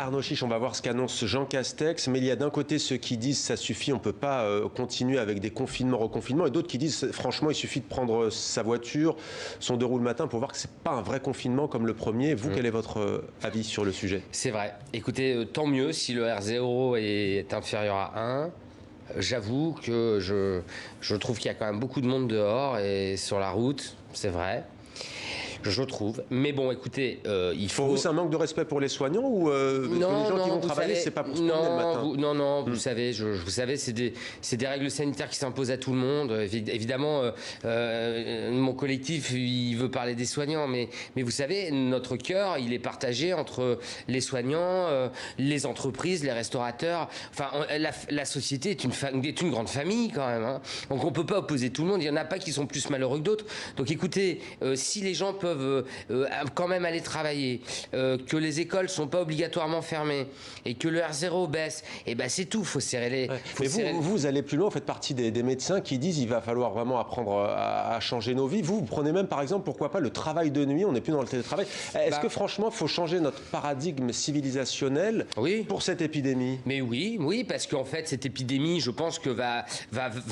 Arnaud Chiche, on va voir ce qu'annonce Jean Castex, mais il y a d'un côté ceux qui disent ça suffit, on ne peut pas continuer avec des confinements, reconfinements, et d'autres qui disent franchement il suffit de prendre sa voiture, son 2 roues le matin pour voir que ce n'est pas un vrai confinement comme le premier. Vous, quel est votre avis sur le sujet? C'est vrai. Écoutez, tant mieux si le R0 est inférieur à 1. J'avoue que je trouve qu'il y a quand même beaucoup de monde dehors et sur la route, c'est vrai. Je trouve. Mais bon, écoutez, il faut... Pour vous, c'est un manque de respect pour les soignants ou les gens qui vont travailler, c'est pas pour se promener le matin? Vous savez, vous savez, c'est des règles sanitaires qui s'imposent à tout le monde. Évidemment, mon collectif, il veut parler des soignants, mais vous savez, notre cœur, il est partagé entre les soignants, les entreprises, les restaurateurs. Enfin, la société est une grande famille quand même. Hein. Donc, on peut pas opposer tout le monde. Il y en a pas qui sont plus malheureux que d'autres. Donc, écoutez, si les gens peuvent quand même aller travailler, que les écoles sont pas obligatoirement fermées et que le R0 baisse, et ben c'est tout, faut serrer les... Mais vous allez plus loin, vous faites partie des médecins qui disent il va falloir vraiment apprendre à changer nos vies. Vous prenez même par exemple, pourquoi pas, le travail de nuit, on n'est plus dans le télétravail. Est-ce que franchement, il faut changer notre paradigme civilisationnel pour cette épidémie? Mais oui, parce qu'en fait, cette épidémie, je pense que va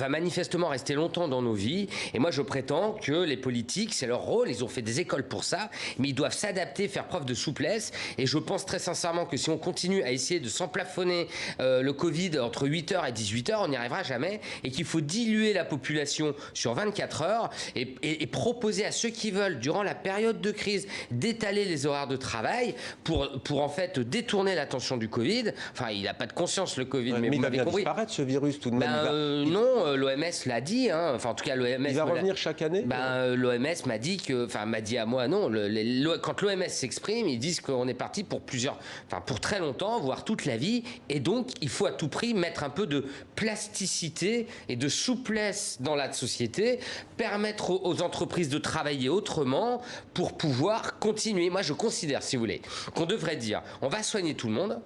manifestement rester longtemps dans nos vies. Et moi, je prétends que les politiques, c'est leur rôle, ils ont fait des écoles pour ça, mais ils doivent s'adapter, faire preuve de souplesse. Et je pense très sincèrement que si on continue à essayer de s'emplafonner le Covid entre 8h et 18h, on n'y arrivera jamais, et qu'il faut diluer la population sur 24 heures et proposer à ceux qui veulent, durant la période de crise, d'étaler les horaires de travail pour en fait détourner l'attention du Covid. Enfin, il n'a pas de conscience, le Covid, mais il vous va m'avez bien compris. Disparaître ce virus tout de même. Non, l'OMS l'a dit, hein. Enfin en tout cas l'OMS... Il va revenir chaque année? L'OMS m'a dit que, enfin m'a dit à moi, non, quand l'OMS s'exprime, ils disent qu'on est parti pour pour très longtemps, voire toute la vie, et donc il faut à tout prix mettre un peu de plasticité et de souplesse dans la société, permettre aux entreprises de travailler autrement pour pouvoir continuer. Moi je considère, si vous voulez, qu'on devrait dire, on va soigner tout le monde,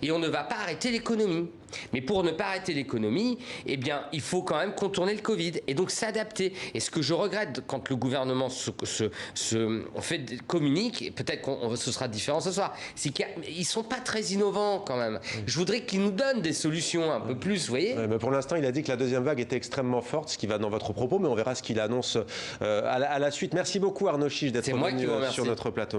et on ne va pas arrêter l'économie. Mais pour ne pas arrêter l'économie, eh bien, il faut quand même contourner le Covid et donc s'adapter. Et ce que je regrette quand le gouvernement communique, et peut-être que ce sera différent ce soir, c'est qu'ils ne sont pas très innovants quand même. Je voudrais qu'ils nous donnent des solutions un peu plus, vous voyez. Mais pour l'instant, il a dit que la deuxième vague était extrêmement forte, ce qui va dans votre propos, mais on verra ce qu'il annonce à la suite. Merci beaucoup Arnaud Chiche d'être venu sur notre plateau.